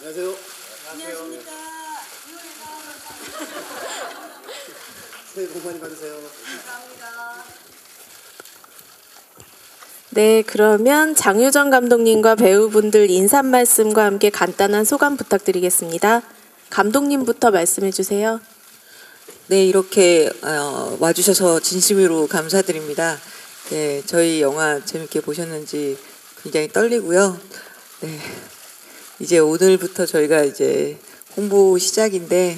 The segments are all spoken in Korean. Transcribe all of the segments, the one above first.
안녕하세요. 안녕하십니까. 새해 복 많이 받으세요. 감사합니다. 네, 그러면 장유정 감독님과 배우분들 인사 말씀과 함께 간단한 소감 부탁드리겠습니다. 감독님부터 말씀해 주세요. 네, 이렇게 와주셔서 진심으로 감사드립니다. 네, 저희 영화 재밌게 보셨는지 굉장히 떨리고요. 네, 이제 오늘부터 저희가 이제 홍보 시작인데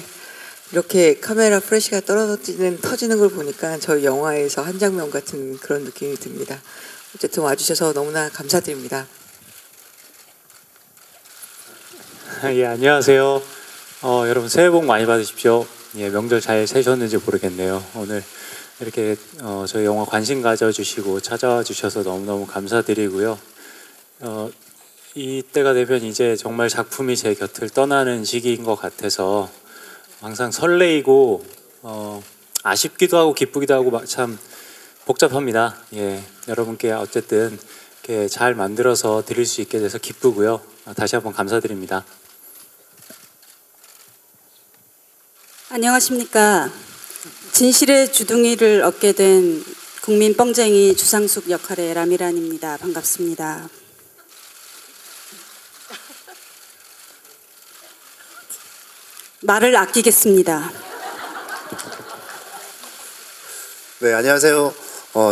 이렇게 카메라 프레시가 터지는 걸 보니까 저희 영화에서 한 장면 같은 그런 느낌이 듭니다. 어쨌든 와주셔서 너무나 감사드립니다. 예, 안녕하세요. 여러분 새해 복 많이 받으십시오. 예, 명절 잘 새셨는지 모르겠네요. 오늘 이렇게 저희 영화 관심 가져주시고 찾아와 주셔서 너무너무 감사드리고요. 이때가 되면 이제 정말 작품이 제 곁을 떠나는 시기인 것 같아서 항상 설레이고 아쉽기도 하고 기쁘기도 하고 참 복잡합니다. 예, 여러분께 어쨌든 이렇게 잘 만들어서 드릴 수 있게 돼서 기쁘고요. 다시 한번 감사드립니다. 안녕하십니까. 진실의 주둥이를 얻게 된 국민 뻥쟁이 주상숙 역할의 라미란입니다. 반갑습니다. 말을 아끼겠습니다. 네, 안녕하세요.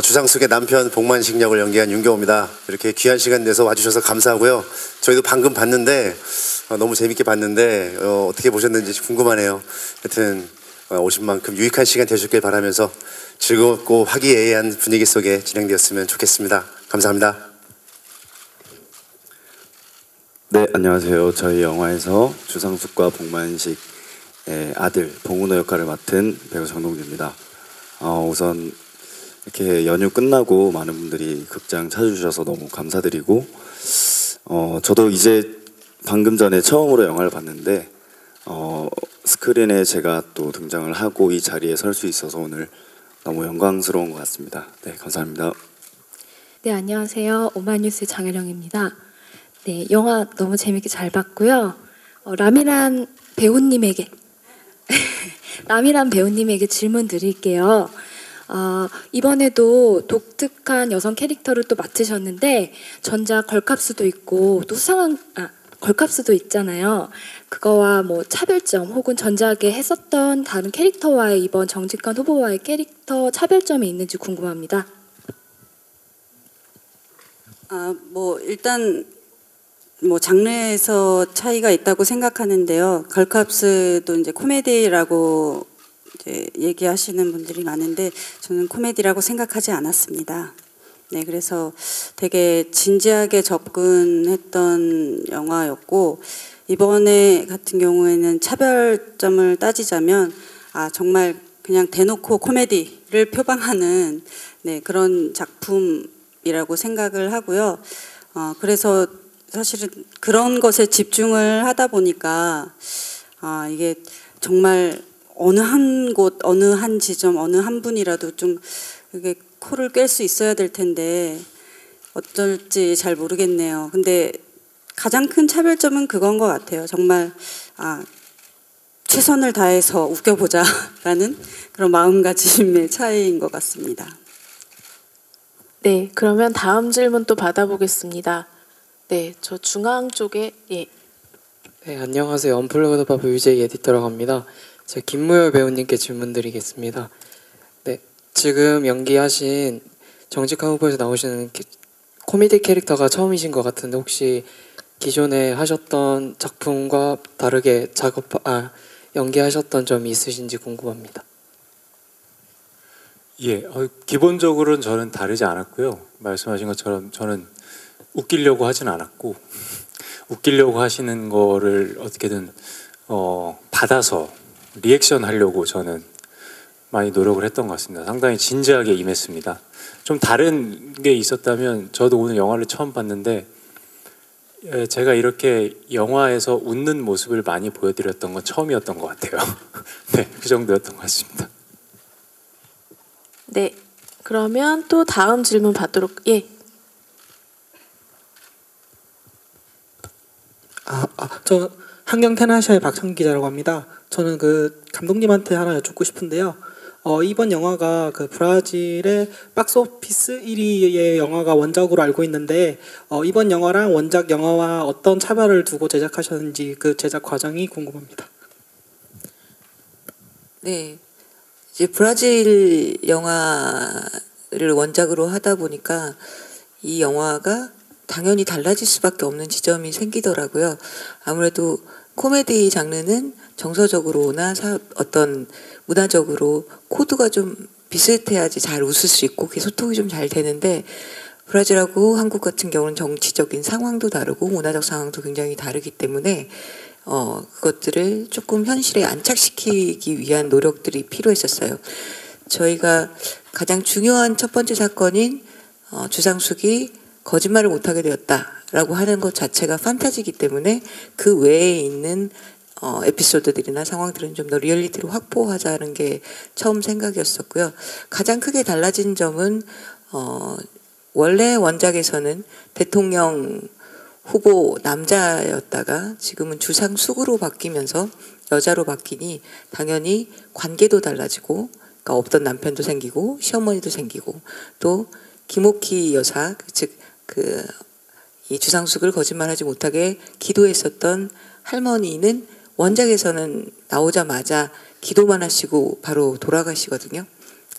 주상숙의 남편 복만식 역을 연기한 윤경호입니다. 이렇게 귀한 시간 내서 와주셔서 감사하고요. 저희도 방금 봤는데 너무 재밌게 봤는데 어떻게 보셨는지 궁금하네요. 하여튼 오신 만큼 유익한 시간 되셨길 바라면서 즐겁고 화기애애한 분위기 속에 진행되었으면 좋겠습니다. 감사합니다. 네, 안녕하세요. 저희 영화에서 주상숙과 복만식의 아들 봉은호 역할을 맡은 배우 정동주입니다. 우선 이렇게 연휴 끝나고 많은 분들이 극장 찾아주셔서 너무 감사드리고 저도 이제 방금 전에 처음으로 영화를 봤는데 스크린에 제가 또 등장을 하고 이 자리에 설 수 있어서 오늘 너무 영광스러운 것 같습니다. 네, 감사합니다. 네, 안녕하세요. 오마이뉴스 장혜령입니다. 네, 영화 너무 재밌게 잘 봤고요. 라미란 배우님에게 라미란 배우님에게 질문 드릴게요. 이번에도 독특한 여성 캐릭터를 또 맡으셨는데 전작 걸캅스도 있고 또 수상한 걸캅스도 있잖아요. 그거와 뭐 차별점 혹은 전작에 했었던 다른 캐릭터와의 이번 정직한 후보와의 캐릭터 차별점이 있는지 궁금합니다. 일단 장르에서 차이가 있다고 생각하는데요. 걸캅스도 이제 코미디라고 이제 얘기하시는 분들이 많은데 저는 코미디라고 생각하지 않았습니다. 네, 그래서 되게 진지하게 접근했던 영화였고 이번에 같은 경우에는 차별점을 따지자면 정말 그냥 대놓고 코미디를 표방하는 그런 작품이라고 생각을 하고요. 그래서 사실은 그런 것에 집중을 하다 보니까 이게 정말 어느 한 곳, 어느 한 지점, 어느 한 분이라도 좀 이게 코를 깰 수 있어야 될 텐데 어쩔지 잘 모르겠네요. 근데 가장 큰 차별점은 그건 것 같아요. 정말 최선을 다해서 웃겨보자라는 그런 마음가짐의 차이인 것 같습니다. 네, 그러면 다음 질문 또 받아보겠습니다. 네, 저 중앙 쪽에 예. 네, 안녕하세요. 언플러그드 파브 유재희 에디터라고 합니다. 제가 김무열 배우님께 질문드리겠습니다. 네, 지금 연기하신 정직한 후보에서 나오시는 코미디 캐릭터가 처음이신 것 같은데 혹시 기존에 하셨던 작품과 다르게 연기하셨던 점이 있으신지 궁금합니다. 예, 기본적으로는 저는 다르지 않았고요. 말씀하신 것처럼 저는 웃기려고 하진 않았고 웃기려고 하시는 거를 어떻게든 받아서 리액션 하려고 저는 많이 노력을 했던 것 같습니다. 상당히 진지하게 임했습니다. 좀 다른 게 있었다면 저도 오늘 영화를 처음 봤는데 제가 이렇게 영화에서 웃는 모습을 많이 보여드렸던 건 처음이었던 것 같아요. 네, 그 정도였던 것 같습니다. 네, 그러면 또 다음 질문 받도록 예. 저 한경 테나시아의 박찬 기자라고 합니다. 저는 그 감독님한테 하나 여쭙고 싶은데요. 이번 영화가 그 브라질의 박스오피스 1위의 영화가 원작으로 알고 있는데 이번 영화랑 원작 영화와 어떤 차별을 두고 제작하셨는지 그 제작 과정이 궁금합니다. 네, 이제 브라질 영화를 원작으로 하다 보니까 이 영화가 당연히 달라질 수밖에 없는 지점이 생기더라고요. 아무래도 코미디 장르는 정서적으로나 어떤 문화적으로 코드가 좀 비슷해야지 잘 웃을 수 있고 그게 소통이 좀 잘 되는데 브라질하고 한국 같은 경우는 정치적인 상황도 다르고 문화적 상황도 굉장히 다르기 때문에 그것들을 조금 현실에 안착시키기 위한 노력들이 필요했었어요. 저희가 가장 중요한 첫 번째 사건인 주상숙이 거짓말을 못하게 되었다라고 하는 것 자체가 판타지이기 때문에 그 외에 있는 에피소드들이나 상황들은 좀 더 리얼리티로 확보하자는 게 처음 생각이었었고요. 가장 크게 달라진 점은 원래 원작에서는 대통령 후보 남자였다가 지금은 주상숙으로 바뀌면서 여자로 바뀌니 당연히 관계도 달라지고 그러니까 없던 남편도 생기고 시어머니도 생기고 또 김옥희 여사 즉 이 주상숙을 거짓말하지 못하게 기도했었던 할머니는 원작에서는 나오자마자 기도만 하시고 바로 돌아가시거든요.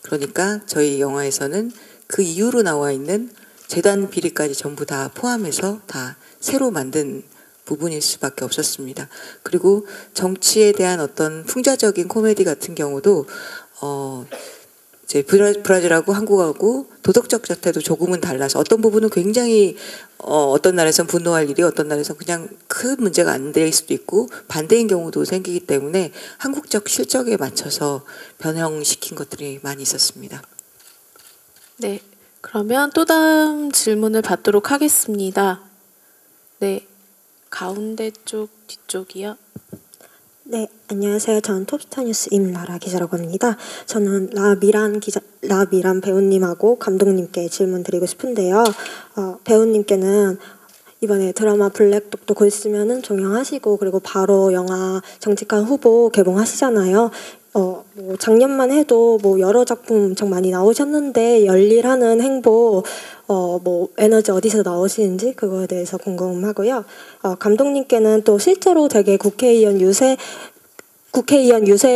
그러니까 저희 영화에서는 그 이후로 나와 있는 재단 비리까지 전부 다 포함해서 다 새로 만든 부분일 수밖에 없었습니다. 그리고 정치에 대한 어떤 풍자적인 코미디 같은 경우도 이제 브라질하고 한국하고 도덕적 자태도 조금은 달라서 어떤 부분은 굉장히 어떤 나라에선 분노할 일이 어떤 나라에선 그냥 큰 문제가 안 될 수도 있고 반대인 경우도 생기기 때문에 한국적 실적에 맞춰서 변형시킨 것들이 많이 있었습니다. 네, 그러면 또 다음 질문을 받도록 하겠습니다. 네, 가운데 쪽 뒤쪽이요. 네, 안녕하세요. 저는 톱스타뉴스 임나라 기자라고 합니다. 저는 라미란 배우님하고 감독님께 질문 드리고 싶은데요. 배우님께는 이번에 드라마 블랙독도 곧 있으면은 종영하시고 그리고 바로 영화 정직한 후보 개봉하시잖아요. 뭐 작년만 해도 뭐 여러 작품 엄청 많이 나오셨는데 열일하는 행보 뭐 에너지 어디서 나오시는지 그거에 대해서 궁금하고요. 감독님께는 또 실제로 되게 국회의원 유세에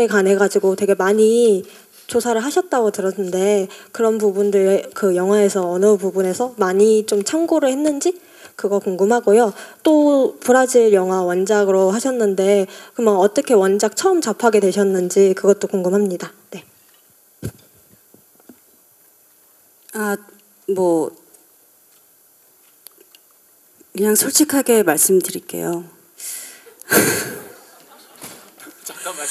관해 가지고 되게 많이 조사를 하셨다고 들었는데 그런 부분들 그 영화에서 어느 부분에서 많이 좀 참고를 했는지 그거 궁금하고요. 또 브라질 영화 원작으로 하셨는데 그러면 어떻게 원작 처음 접하게 되셨는지 그것도 궁금합니다. 네. 뭐 그냥 솔직하게 말씀드릴게요. 잠깐만.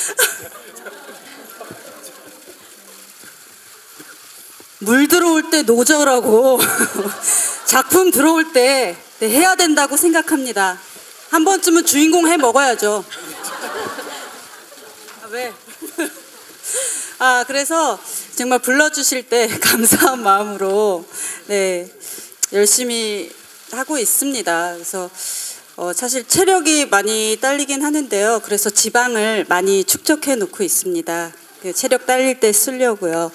물 들어올 때 노저라고 작품 들어올 때 해야 된다고 생각합니다. 한 번쯤은 주인공 해 먹어야죠. 왜? 그래서 정말 불러주실 때 감사한 마음으로 네 열심히 하고 있습니다. 그래서 사실 체력이 많이 딸리긴 하는데요. 그래서 지방을 많이 축적해 놓고 있습니다. 체력 딸릴 때 쓰려고요.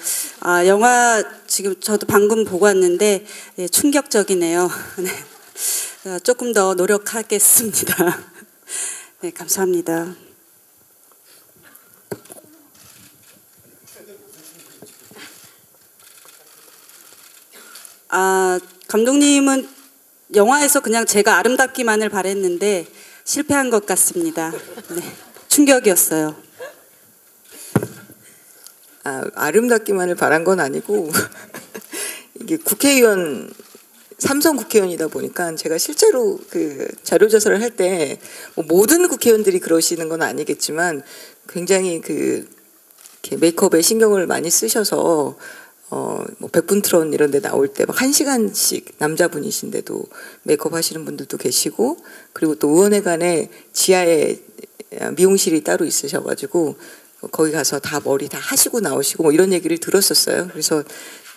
영화 지금 저도 방금 보고 왔는데 충격적이네요. 네. 조금 더 노력하겠습니다. 네, 감사합니다. 감독님은 영화에서 그냥 제가 아름답기만을 바랬는데 실패한 것 같습니다. 네, 충격이었어요. 아름답기만을 바란 건 아니고 이게 국회의원 삼성 국회의원이다 보니까 제가 실제로 그 자료조사를 할 때 뭐 모든 국회의원들이 그러시는 건 아니겠지만 굉장히 그 이렇게 메이크업에 신경을 많이 쓰셔서 뭐 백분트론 이런 데 나올 때 막 1시간씩 남자분이신데도 메이크업 하시는 분들도 계시고 그리고 또 의원회관에 지하에 미용실이 따로 있으셔가지고 거기 가서 다 머리 다 하시고 나오시고 뭐 이런 얘기를 들었었어요. 그래서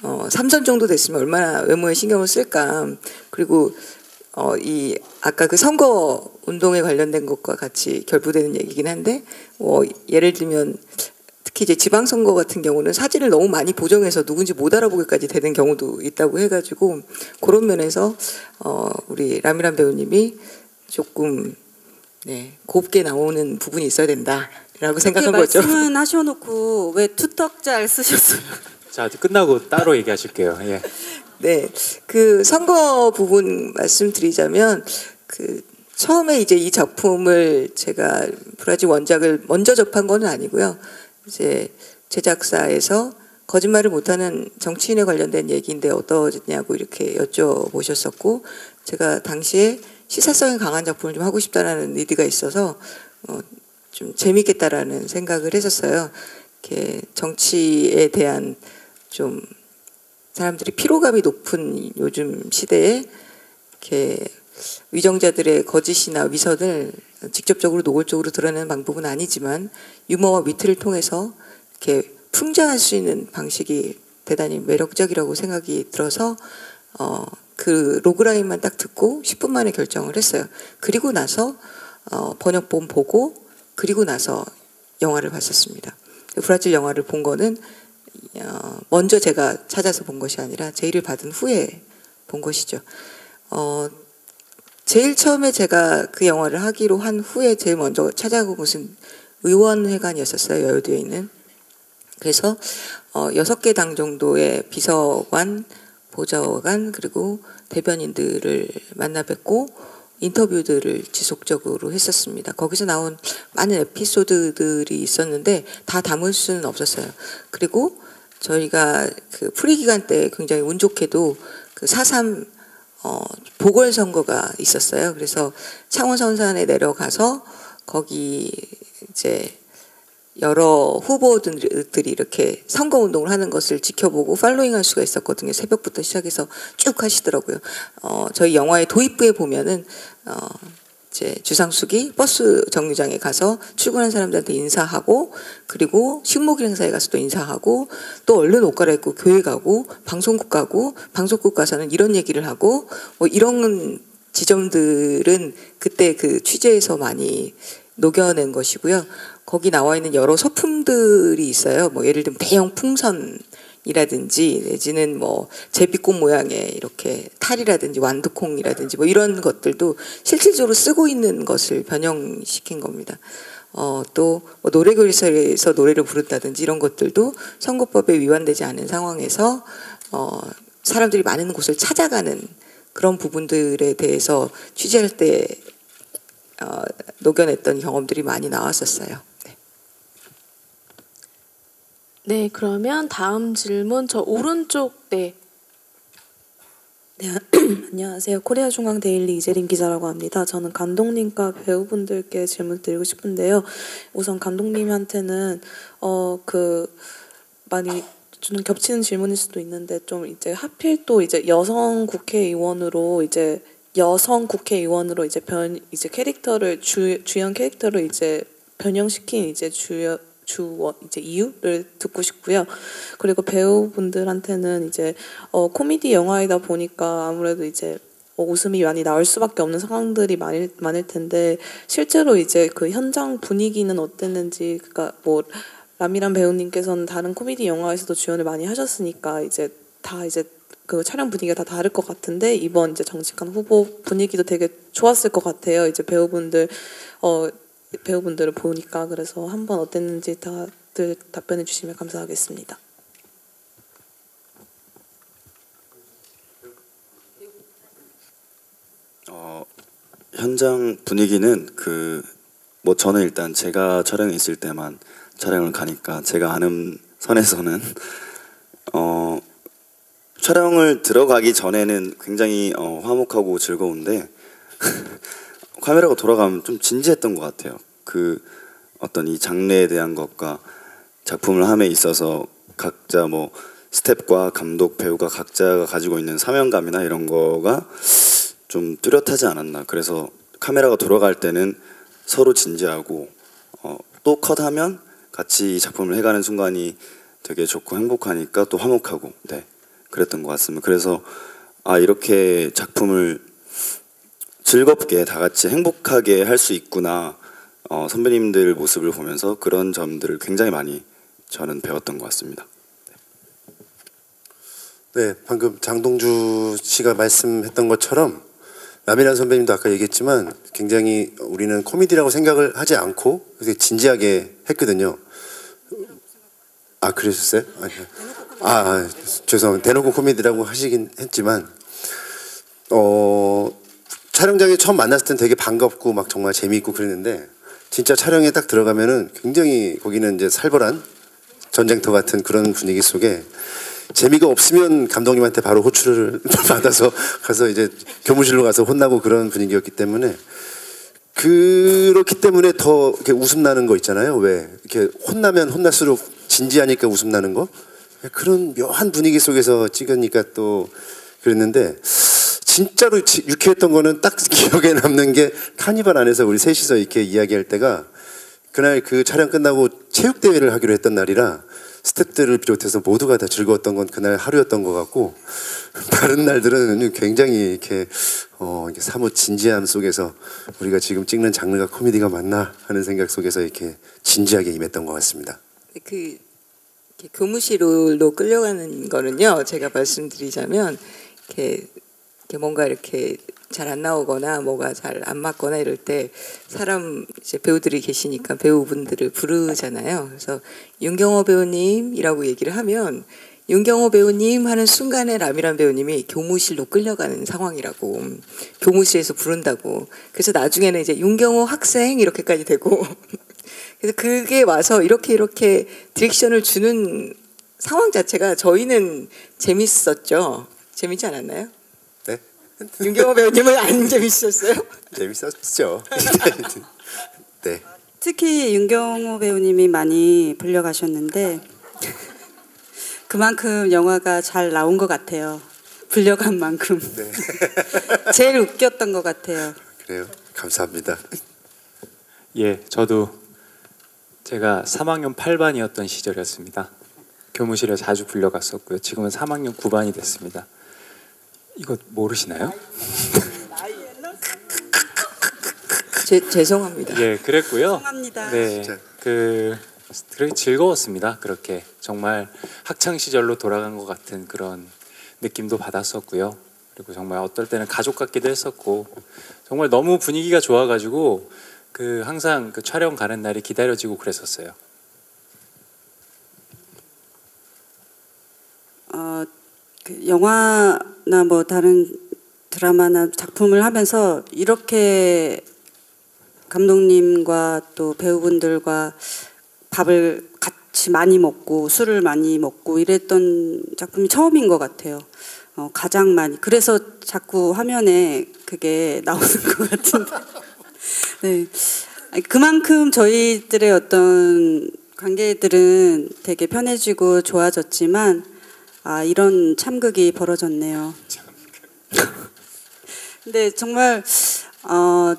3선 정도 됐으면 얼마나 외모에 신경을 쓸까. 그리고 이 아까 그 선거 운동에 관련된 것과 같이 결부되는 얘기긴 한데 예를 들면 특히 이제 지방선거 같은 경우는 사진을 너무 많이 보정해서 누군지 못 알아보기까지 되는 경우도 있다고 해가지고 그런 면에서 우리 라미란 배우님이 조금 곱게 나오는 부분이 있어야 된다라고 생각한 거죠. 말씀은 하셔놓고 왜 투떡잘 쓰셨어요? 자, 끝나고 따로 얘기하실게요. 예. 네, 그 선거 부분 말씀드리자면 그 처음에 이제 이 작품을 제가 브라질 원작을 먼저 접한 건 아니고요. 이제 제작사에서 거짓말을 못하는 정치인에 관련된 얘기인데 어떠냐고 이렇게 여쭤보셨었고 제가 당시에 시사성이 강한 작품을 좀 하고 싶다라는 의지가 있어서 좀 재밌겠다라는 생각을 했었어요. 이렇게 정치에 대한 좀 사람들이 피로감이 높은 요즘 시대에 이렇게 위정자들의 거짓이나 위선을 직접적으로 노골적으로 드러내는 방법은 아니지만 유머와 위트를 통해서 이렇게 풍자할 수 있는 방식이 대단히 매력적이라고 생각이 들어서 그 로그라인만 딱 듣고 10분 만에 결정을 했어요. 그리고 나서 번역본 보고 그리고 나서 영화를 봤었습니다. 브라질 영화를 본 거는 먼저 제가 찾아서 본 것이 아니라 제의를 받은 후에 본 것이죠. 제일 처음에 제가 그 영화를 하기로 한 후에 제일 먼저 찾아간 곳은 의원회관이었었어요. 여의도에 있는. 그래서 6개 당 정도의 비서관, 보좌관 그리고 대변인들을 만나 뵙고 인터뷰들을 지속적으로 했었습니다. 거기서 나온 많은 에피소드들이 있었는데 다 담을 수는 없었어요. 그리고 저희가 그 프리 기간 때 굉장히 운 좋게도 그 4.3 보궐선거가 있었어요. 그래서 창원 선산에 내려가서 거기 이제 여러 후보들이 이렇게 선거운동을 하는 것을 지켜보고 팔로잉할 수가 있었거든요. 새벽부터 시작해서 쭉 하시더라고요. 저희 영화의 도입부에 보면은 이제 주상숙이 버스 정류장에 가서 출근한 사람들한테 인사하고 그리고 식목일 행사에 가서 또 인사하고 또 얼른 옷 갈아입고 교회 가고 방송국 가고 방송국 가서는 이런 얘기를 하고 뭐 이런 지점들은 그때 그 취재에서 많이 녹여낸 것이고요. 거기 나와 있는 여러 소품들이 있어요. 뭐 예를 들면 대형 풍선이라든지 내지는 뭐 제비꽃 모양의 이렇게 탈이라든지 완두콩이라든지 뭐 이런 것들도 실질적으로 쓰고 있는 것을 변형시킨 겁니다. 또 뭐 노래교실에서 노래를 부른다든지 이런 것들도 선거법에 위반되지 않은 상황에서 사람들이 많은 곳을 찾아가는 그런 부분들에 대해서 취재할 때 녹여냈던 경험들이 많이 나왔었어요. 네, 그러면 다음 질문 저 오른쪽 네, 안녕하세요. 코리아중앙데일리 이재림 기자라고 합니다. 저는 감독님과 배우분들께 질문 드리고 싶은데요. 우선 감독님한테는 많이 좀 겹치는 질문일 수도 있는데 좀 이제 하필 또 이제 여성 국회의원으로 이제 캐릭터를 주연 캐릭터를 이제 변형시킨 이제 이제 이유를 듣고 싶고요. 그리고 배우분들한테는 이제 코미디 영화이다 보니까 아무래도 이제 웃음이 많이 나올 수밖에 없는 상황들이 많을 텐데 실제로 이제 그 현장 분위기는 어땠는지 그러니까 뭐 라미란 배우님께서는 다른 코미디 영화에서도 주연을 많이 하셨으니까 이제 다 이제 그 촬영 분위기가 다 다를 것 같은데 이번 이제 정직한 후보 분위기도 되게 좋았을 것 같아요. 이제 배우분들을 보니까 그래서 한번 어땠는지 다들 답변해 주시면 감사하겠습니다. 현장 분위기는 뭐 저는 일단 제가 촬영에 있을 때만 촬영을 가니까 제가 아는 선에서는 촬영을 들어가기 전에는 굉장히 화목하고 즐거운데 카메라가 돌아가면 좀 진지했던 것 같아요. 어떤 이 장르에 대한 것과 작품을 함에 있어서 각자 뭐 스텝과 감독, 배우가 각자가 가지고 있는 사명감이나 이런 거가 좀 뚜렷하지 않았나. 그래서 카메라가 돌아갈 때는 서로 진지하고 또 컷하면 같이 이 작품을 해가는 순간이 되게 좋고 행복하니까 또 화목하고 그랬던 것 같습니다. 그래서 이렇게 작품을 즐겁게 다 같이 행복하게 할 수 있구나. 선배님들 모습을 보면서 그런 점들을 굉장히 많이 저는 배웠던 것 같습니다. 네, 방금 장동주 씨가 말씀했던 것처럼 라미란 선배님도 아까 얘기했지만 굉장히 우리는 코미디라고 생각을 하지 않고 되게 진지하게 했거든요. 아, 그러셨어요? 죄송합니다. 대놓고 코미디라고 하시긴 했지만 촬영장에 처음 만났을 땐 되게 반갑고 막 정말 재미있고 그랬는데 진짜 촬영에 딱 들어가면은 굉장히 거기는 이제 살벌한 전쟁터 같은 그런 분위기 속에 재미가 없으면 감독님한테 바로 호출을 받아서 가서 이제 교무실로 가서 혼나고 그런 분위기였기 때문에 그렇기 때문에 더 이렇게 웃음 나는 거 있잖아요. 왜 이렇게 혼나면 혼날수록 진지하니까 웃음 나는 거 그런 묘한 분위기 속에서 찍으니까 또 그랬는데 진짜로 유쾌했던 거는 딱 기억에 남는 게 카니발 안에서 우리 셋이서 이렇게 이야기할 때가 그날 그 촬영 끝나고 체육대회를 하기로 했던 날이라 스태프들을 비롯해서 모두가 다 즐거웠던 건 그날 하루였던 것 같고 다른 날들은 굉장히 이렇게 사뭇 진지함 속에서 우리가 지금 찍는 장르가 코미디가 맞나 하는 생각 속에서 이렇게 진지하게 임했던 것 같습니다. 그 교무실로 끌려가는 거는요. 제가 말씀드리자면 이렇게 뭔가 이렇게 잘 안 나오거나 뭐가 잘 안 맞거나 이럴 때 사람 이제 배우들이 계시니까 배우분들을 부르잖아요. 그래서 윤경호 배우님이라고 얘기를 하면 윤경호 배우님 하는 순간에 라미란 배우님이 교무실로 끌려가는 상황이라고 교무실에서 부른다고. 그래서 나중에는 이제 윤경호 학생 이렇게까지 되고 그래서 그게 와서 이렇게 디렉션을 주는 상황 자체가 저희는 재밌었죠. 재밌지 않았나요? 네. 윤경호 배우님은 안 재밌었어요? 재밌었죠. 네. 특히 윤경호 배우님이 많이 불려가셨는데 그만큼 영화가 잘 나온 것 같아요. 불려간 만큼. 네. 제일 웃겼던 것 같아요. 그래요. 감사합니다. 예, 저도 제가 3학년 8반이었던 시절이었습니다. 교무실에 자주 불려갔었고요. 지금은 3학년 9반이 됐습니다. 이거 모르시나요? 죄송합니다. 예, 그랬고요. 죄송합니다. 네, 그렇게 즐거웠습니다. 그렇게 정말 학창 시절로 돌아간 것 같은 그런 느낌도 받았었고요. 그리고 정말 어떨 때는 가족 같기도 했었고 정말 너무 분위기가 좋아가지고 항상 그 촬영 가는 날이 기다려지고 그랬었어요. 그 영화나 뭐 다른 드라마나 작품을 하면서 이렇게 감독님과 또 배우분들과 밥을 같이 많이 먹고 술을 많이 먹고 이랬던 작품이 처음인 것 같아요. 가장 많이. 그래서 자꾸 화면에 그게 나오는 것 같은데. 네. 그만큼 저희들의 어떤 관계들은 되게 편해지고 좋아졌지만 이런 참극이 벌어졌네요. 근데 정말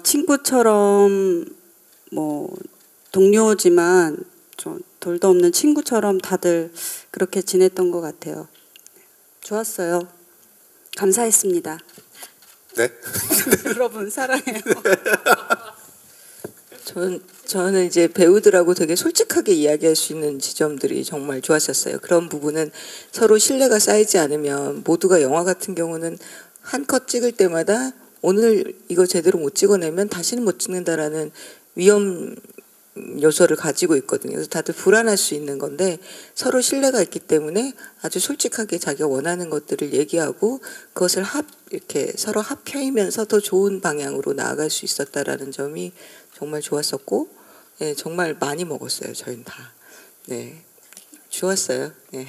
친구처럼 뭐 동료지만 좀 돌도 없는 친구처럼 다들 그렇게 지냈던 것 같아요. 좋았어요. 감사했습니다. 네. 여러분 사랑해요. 저는 이제 배우들하고 되게 솔직하게 이야기할 수 있는 지점들이 정말 좋았었어요. 그런 부분은 서로 신뢰가 쌓이지 않으면 모두가 영화 같은 경우는 한 컷 찍을 때마다 오늘 이거 제대로 못 찍어내면 다시는 못 찍는다라는 위험 요소를 가지고 있거든요. 그래서 다들 불안할 수 있는 건데 서로 신뢰가 있기 때문에 아주 솔직하게 자기가 원하는 것들을 얘기하고 그것을 이렇게 서로 합해이면서 더 좋은 방향으로 나아갈 수 있었다라는 점이 정말 좋았었고, 네, 정말 많이 먹었어요. 저희는 다. 네, 좋았어요. 네.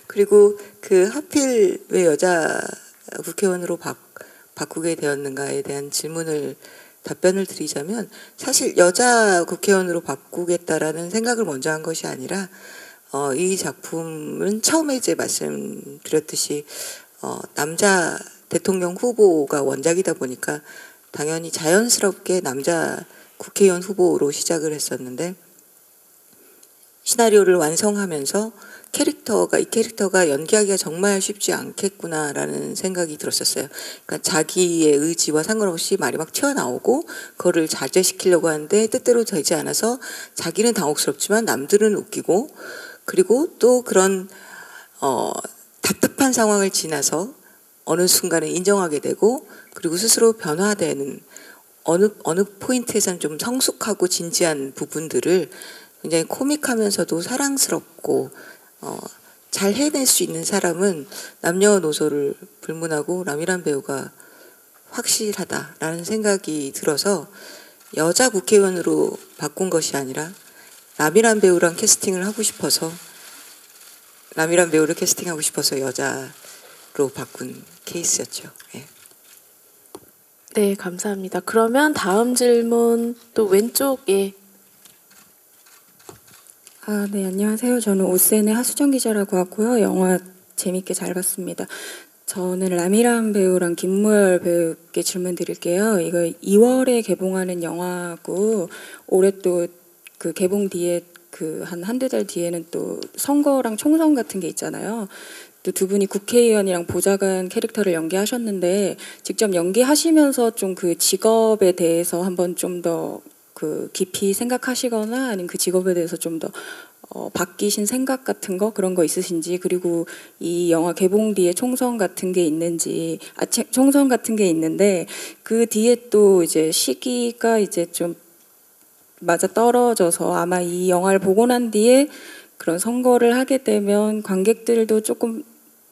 그리고 하필 왜 여자 국회의원으로 바꾸게 되었는가에 대한 답변을 드리자면 사실 여자 국회의원으로 바꾸겠다라는 생각을 먼저 한 것이 아니라 이 작품은 처음에 이제 말씀드렸듯이 남자 대통령 후보가 원작이다 보니까 당연히 자연스럽게 남자 국회의원 후보로 시작을 했었는데 시나리오를 완성하면서 이 캐릭터가 연기하기가 정말 쉽지 않겠구나라는 생각이 들었었어요. 그러니까 자기의 의지와 상관없이 말이 막 튀어나오고 그거를 자제시키려고 하는데 뜻대로 되지 않아서 자기는 당혹스럽지만 남들은 웃기고, 그리고 또 그런 답답한 상황을 지나서 어느 순간에 인정하게 되고, 그리고 스스로 변화되는 어느 포인트에서는 좀 성숙하고 진지한 부분들을 굉장히 코믹하면서도 사랑스럽고 잘 해낼 수 있는 사람은 남녀노소를 불문하고 라미란 배우가 확실하다라는 생각이 들어서 여자 국회의원으로 바꾼 것이 아니라 라미란 배우랑 캐스팅을 하고 싶어서, 라미란 배우를 캐스팅하고 싶어서 여자로 바꾼 케이스였죠. 예. 네, 감사합니다. 그러면 다음 질문 또 왼쪽에. 네, 안녕하세요. 저는 오센의 하수정 기자라고 하고요. 영화 재밌게 잘 봤습니다. 저는 라미란 배우랑 김무열 배우께 질문 드릴게요. 이거 2월에 개봉하는 영화고 올해 또 그 개봉 뒤에 그 한두 달 뒤에는 또 선거랑 총선 같은 게 있잖아요. 또 두 분이 국회의원이랑 보좌관 캐릭터를 연기하셨는데 직접 연기하시면서 좀 그 직업에 대해서 한번 좀 더 그 깊이 생각하시거나 아니면 그 직업에 대해서 좀 더 바뀌신 생각 같은 거 그런 거 있으신지, 그리고 이 영화 개봉 뒤에 총선 같은 게 있는지, 총선 같은 게 있는데 그 뒤에 또 이제 시기가 이제 좀 맞아 떨어져서 아마 이 영화를 보고 난 뒤에 그런 선거를 하게 되면 관객들도 조금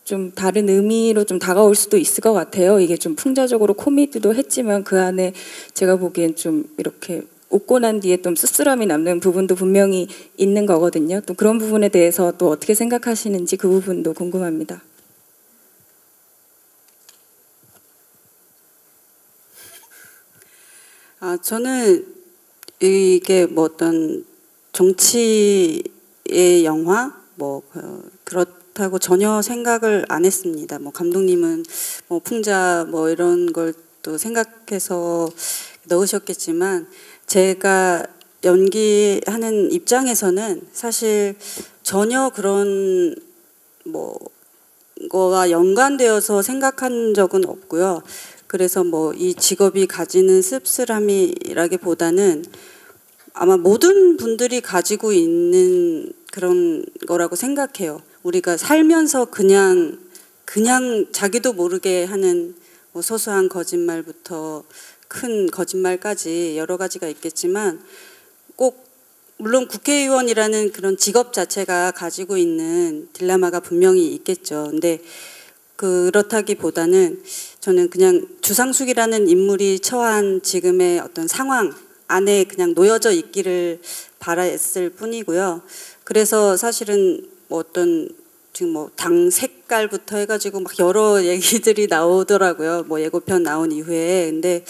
좀 다른 의미로 좀 다가올 수도 있을 것 같아요. 이게 좀 풍자적으로 코미디도 했지만 그 안에 제가 보기엔 좀 이렇게 웃고 난 뒤에 좀 씁쓸함이 남는 부분도 분명히 있는 거거든요. 또 그런 부분에 대해서 또 어떻게 생각하시는지 그 부분도 궁금합니다. 저는 이게 뭐 어떤 정치의 영화 뭐 그렇다고 전혀 생각을 안 했습니다. 뭐 감독님은 뭐 풍자 뭐 이런 걸 또 생각해서 넣으셨겠지만 제가 연기하는 입장에서는 사실 전혀 그런 뭐 거와 연관되어서 생각한 적은 없고요. 그래서 뭐 이 직업이 가지는 씁쓸함이라기보다는 아마 모든 분들이 가지고 있는 그런 거라고 생각해요. 우리가 살면서 그냥 자기도 모르게 하는 뭐 소소한 거짓말부터 큰 거짓말까지 여러 가지가 있겠지만 꼭 물론 국회의원이라는 그런 직업 자체가 가지고 있는 딜레마가 분명히 있겠죠. 근데 그렇다기보다는 저는 그냥 주상숙이라는 인물이 처한 지금의 어떤 상황 안에 그냥 놓여져 있기를 바랐을 뿐이고요. 그래서 사실은 뭐 어떤 지금 뭐 당 색깔부터 해가지고 막 여러 얘기들이 나오더라고요. 뭐 예고편 나온 이후에. 근데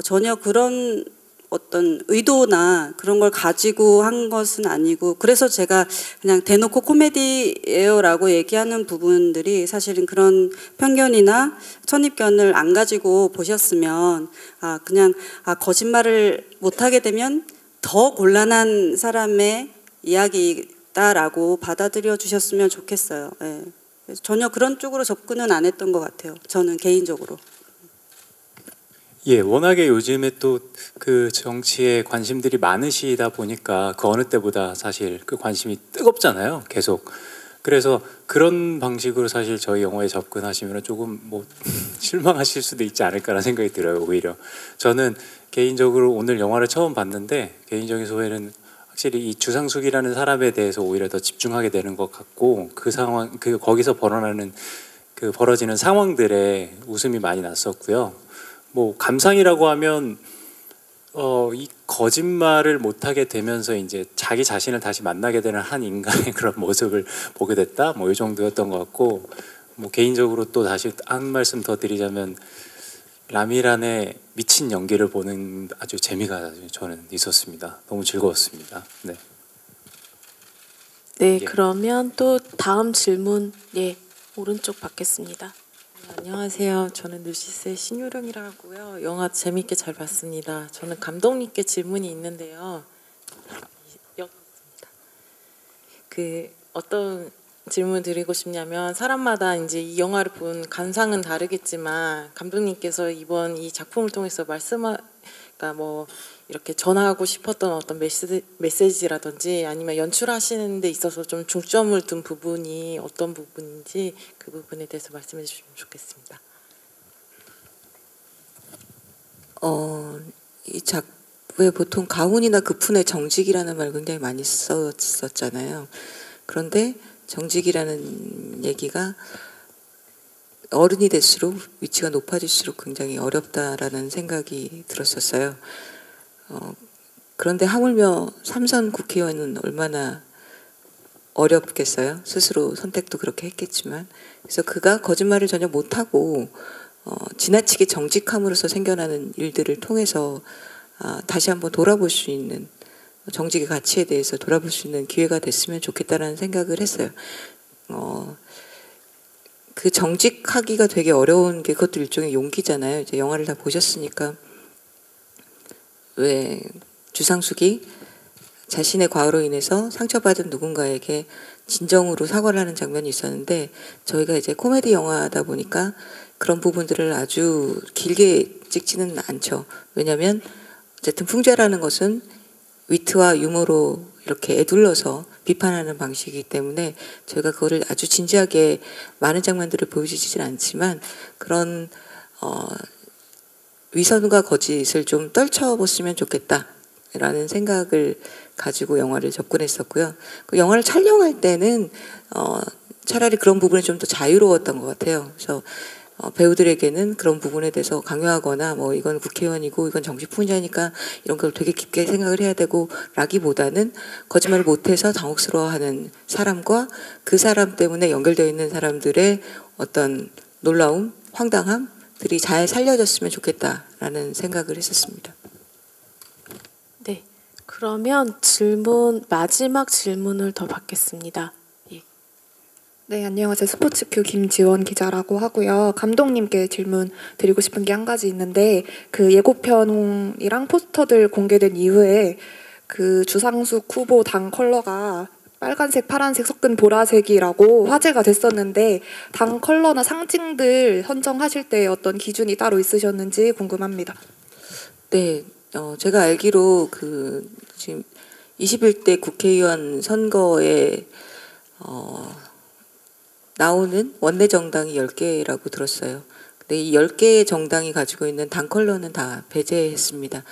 전혀 그런 어떤 의도나 그런 걸 가지고 한 것은 아니고, 그래서 제가 그냥 대놓고 코미디예요라고 얘기하는 부분들이 사실은 그런 편견이나 선입견을 안 가지고 보셨으면 그냥 거짓말을 못하게 되면 더 곤란한 사람의 이야기다라고 받아들여 주셨으면 좋겠어요. 예. 그래서 전혀 그런 쪽으로 접근은 안 했던 것 같아요. 저는 개인적으로. 예, 워낙에 요즘에 또 그 정치에 관심들이 많으시다 보니까 그 어느 때보다 사실 그 관심이 뜨겁잖아요, 계속. 그래서 그런 방식으로 사실 저희 영화에 접근하시면 조금 뭐 실망하실 수도 있지 않을까라는 생각이 들어요. 오히려 저는 개인적으로 오늘 영화를 처음 봤는데 개인적인 소회는 확실히 이 주상숙이라는 사람에 대해서 오히려 더 집중하게 되는 것 같고, 그 상황, 그 거기서 벌어지는 상황들에 웃음이 많이 났었고요. 뭐 감상이라고 하면 이 거짓말을 못하게 되면서 이제 자기 자신을 다시 만나게 되는 한 인간의 그런 모습을 보게 됐다, 뭐 이 정도였던 것 같고, 뭐 개인적으로 또 다시 한 말씀 더 드리자면 라미란의 미친 연기를 보는 아주 재미가 저는 있었습니다. 너무 즐거웠습니다. 네. 네, 예. 그러면 또 다음 질문 오른쪽 받겠습니다. 안녕하세요. 저는 뉴시스의 신유령이라고요. 영화 재밌게 잘 봤습니다. 저는 감독님께 질문이 있는데요. 여기 있습니다. 그 어떤 질문 드리고 싶냐면 사람마다 이제 이 영화를 본 감상은 다르겠지만 감독님께서 이번 이 작품을 통해서 그러니까 뭐 이렇게 전하고 싶었던 어떤 메시지라든지 아니면 연출하시는 데 있어서 좀 중점을 둔 부분이 어떤 부분인지 그 부분에 대해서 말씀해 주시면 좋겠습니다. 이 작품에 보통 가훈이나 급훈의 정직이라는 말 굉장히 많이 썼었잖아요. 그런데 정직이라는 얘기가 어른이 될수록 위치가 높아질수록 굉장히 어렵다라는 생각이 들었었어요. 그런데 하물며 삼선 국회의원은 얼마나 어렵겠어요. 스스로 선택도 그렇게 했겠지만. 그래서 그가 거짓말을 전혀 못하고 지나치게 정직함으로써 생겨나는 일들을 통해서 다시 한번 돌아볼 수 있는 정직의 가치에 대해서 돌아볼 수 있는 기회가 됐으면 좋겠다라는 생각을 했어요. 그 정직하기가 되게 어려운 게 그것도 일종의 용기잖아요. 이제 영화를 다 보셨으니까 왜 주상숙이 자신의 과오로 인해서 상처받은 누군가에게 진정으로 사과를 하는 장면이 있었는데 저희가 이제 코미디 영화다 보니까 그런 부분들을 아주 길게 찍지는 않죠. 왜냐하면 어쨌든 풍자라는 것은 위트와 유머로 이렇게 애둘러서 비판하는 방식이기 때문에 저희가 그거를 아주 진지하게 많은 장면들을 보여주지는 않지만 그런 위선과 거짓을 좀 떨쳐봤으면 좋겠다라는 생각을 가지고 영화를 접근했었고요. 그 영화를 촬영할 때는 차라리 그런 부분이 좀 더 자유로웠던 것 같아요. 그래서 배우들에게는 그런 부분에 대해서 강요하거나 뭐 이건 국회의원이고 이건 정치 풍자니까 이런 걸 되게 깊게 생각을 해야 되고 라기보다는 거짓말을 못해서 당혹스러워하는 사람과 그 사람 때문에 연결되어 있는 사람들의 어떤 놀라움, 황당함들이 잘 살려졌으면 좋겠다라는 생각을 했었습니다. 네, 그러면 마지막 질문을 더 받겠습니다. 네, 안녕하세요. 스포츠큐 김지원 기자라고 하고요. 감독님께 질문 드리고 싶은 게 한 가지 있는데 그 예고편이랑 포스터들 공개된 이후에 그 주상숙 후보 당 컬러가 빨간색, 파란색 섞은 보라색이라고 화제가 됐었는데 당 컬러나 상징들 선정하실 때 어떤 기준이 따로 있으셨는지 궁금합니다. 네, 제가 알기로 그 지금 21대 국회의원 선거에 나오는 원내 정당이 10개라고 들었어요. 근데 이 10개의 정당이 가지고 있는 당 컬러는 다 배제했습니다.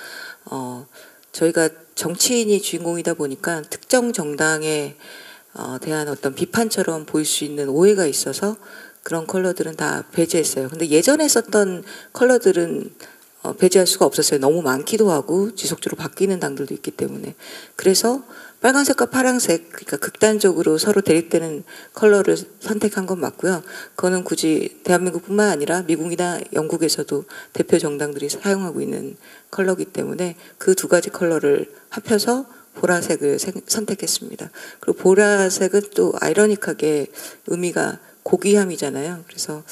저희가 정치인이 주인공이다 보니까 특정 정당에 대한 어떤 비판처럼 보일 수 있는 오해가 있어서 그런 컬러들은 다 배제했어요. 근데 예전에 썼던 컬러들은 배제할 수가 없었어요. 너무 많기도 하고 지속적으로 바뀌는 당들도 있기 때문에. 그래서 빨간색과 파란색, 그러니까 극단적으로 서로 대립되는 컬러를 선택한 건 맞고요. 그거는 굳이 대한민국뿐만 아니라 미국이나 영국에서도 대표 정당들이 사용하고 있는 컬러이기 때문에 그 두 가지 컬러를 합해서 보라색을 선택했습니다. 그리고 보라색은 또 아이러니하게 의미가 고귀함이잖아요. 그래서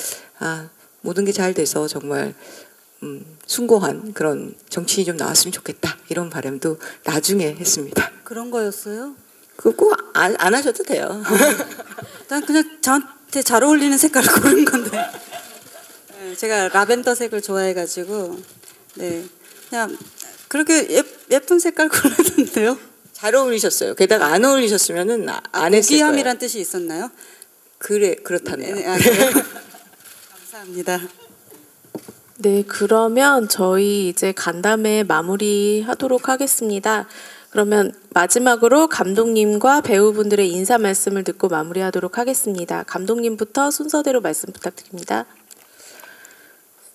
모든 게 잘 돼서 정말 숭고한 그런 정치인이 좀 나왔으면 좋겠다 이런 바람도 나중에 했습니다. 그런 거였어요? 그거 꼭 안 하셔도 돼요. 난 그냥 저한테 잘 어울리는 색깔을 고른 건데. 네, 제가 라벤더색을 좋아해가지고 네 그냥 그렇게 예쁜 색깔 고르던데요. 잘 어울리셨어요. 게다가 안 어울리셨으면은 안 했을 거예요. 고귀함이란 뜻이 있었나요? 그렇다네요. 네, 그래요? 감사합니다. 네, 그러면 저희 이제 간담회 마무리하도록 하겠습니다. 그러면 마지막으로 감독님과 배우분들의 인사 말씀을 듣고 마무리하도록 하겠습니다. 감독님부터 순서대로 말씀 부탁드립니다.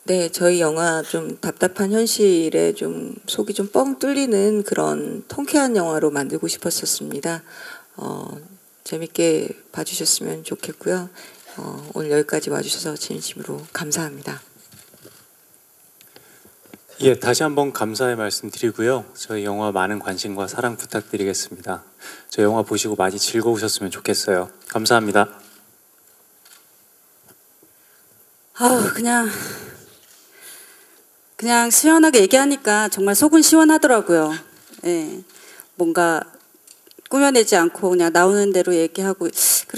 네, 저희 영화 좀 답답한 현실에 좀 속이 좀 뻥 뚫리는 그런 통쾌한 영화로 만들고 싶었었습니다. 재밌게 봐주셨으면 좋겠고요. 오늘 여기까지 와주셔서 진심으로 감사합니다. 예, 다시 한번 감사의 말씀 드리고요. 저희 영화 많은 관심과 사랑 부탁드리겠습니다. 저희 영화 보시고 많이 즐거우셨으면 좋겠어요. 감사합니다. 그냥 시원하게 얘기하니까 정말 속은 시원하더라고요. 예, 뭔가 꾸며내지 않고 그냥 나오는 대로 얘기하고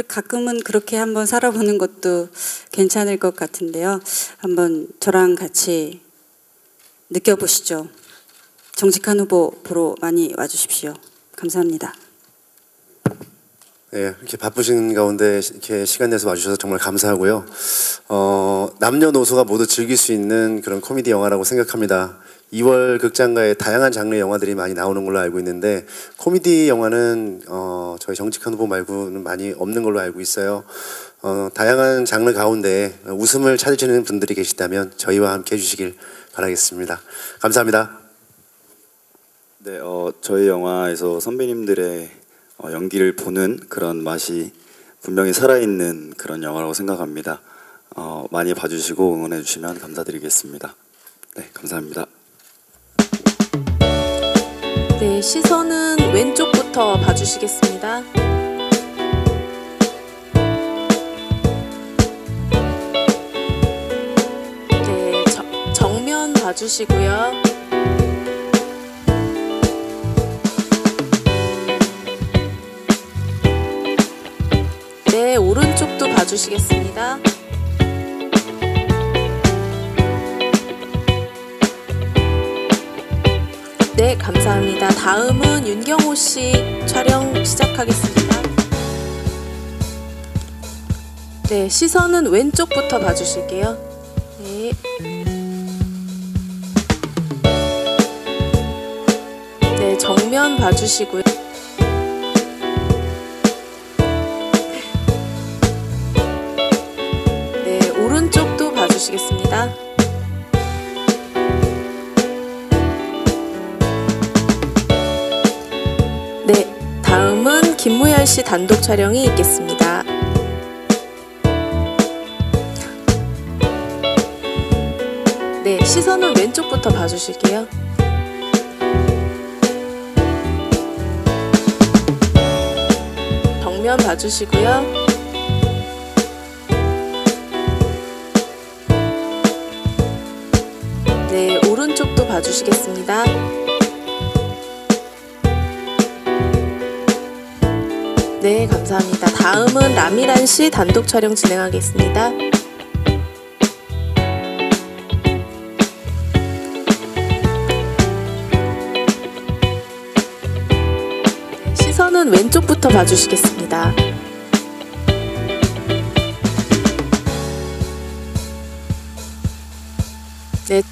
가끔은 그렇게 한번 살아보는 것도 괜찮을 것 같은데요. 한번 저랑 같이 느껴보시죠. 정직한 후보 보러 많이 와주십시오. 감사합니다. 네, 이렇게 바쁘신 가운데 이렇게 시간 내서 와주셔서 정말 감사하고요. 남녀노소가 모두 즐길 수 있는 그런 코미디 영화라고 생각합니다. 2월 극장가에 다양한 장르의 영화들이 많이 나오는 걸로 알고 있는데 코미디 영화는 저희 정직한 후보 말고는 많이 없는 걸로 알고 있어요. 다양한 장르 가운데 웃음을 찾으시는 분들이 계시다면 저희와 함께 해주시길 바라겠습니다. 감사합니다. 네, 저희 영화에서 선배님들의 연기를 보는 그런 맛이 분명히 살아있는 그런 영화라고 생각합니다. 많이 봐주시고 응원해주시면 감사드리겠습니다. 네, 감사합니다. 네, 시선은 왼쪽부터 봐주시겠습니다. 네, 정면 봐주시고요. 네, 오른쪽도 봐주시겠습니다. 네, 감사합니다. 다음은 윤경호 씨 촬영 시작하겠습니다. 네, 시선은 왼쪽부터 봐주실게요. 네. 네, 정면 봐주시고요. 네, 오른쪽도 봐주시겠습니다. 네, 다음은 김무열 씨 단독 촬영이 있겠습니다. 네, 시선은 왼쪽부터 봐주실게요. 정면 봐주시고요. 네, 오른쪽도 봐주시겠습니다. 네, 감사합니다. 다음은 라미란 씨 단독 촬영 진행하겠습니다. 네, 시선은 왼쪽부터 봐주시겠습니다. 네.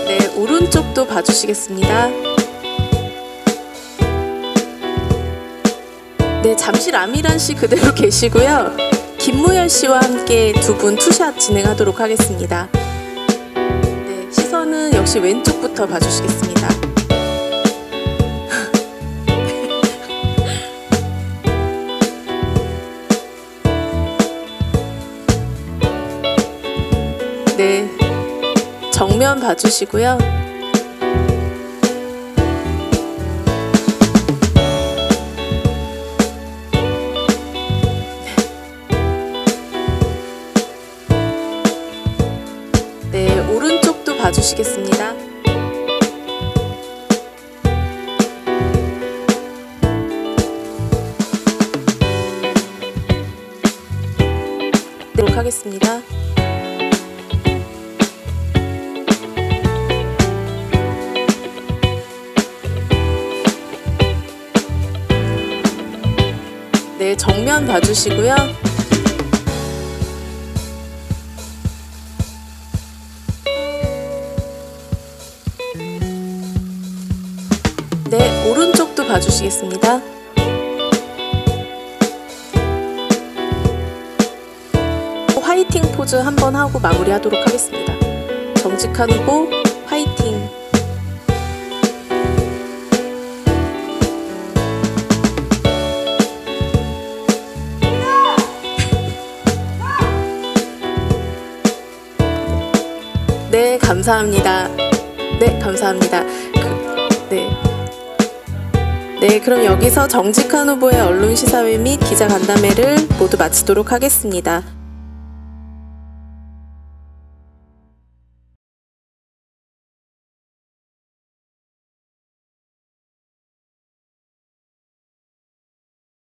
네, 오른쪽도 봐주시겠습니다. 네, 잠시 라미란 씨 그대로 계시고요. 김무열 씨와 함께 두 분 투샷 진행하도록 하겠습니다. 네, 시선은 역시 왼쪽부터 봐주시겠습니다. 네, 정면 봐주시고요. 네, 오른쪽도 봐주시겠습니다. 네, 하겠습니다. 네, 정면 봐주시고요. 네, 오른쪽도 봐주시겠습니다. 화이팅 포즈 한번 하고 마무리하도록 하겠습니다. 정직한 후보 화이팅. 네, 감사합니다. 네, 감사합니다. 네, 그럼 여기서 정직한 후보의 언론 시사회 및 기자 간담회를 모두 마치도록 하겠습니다.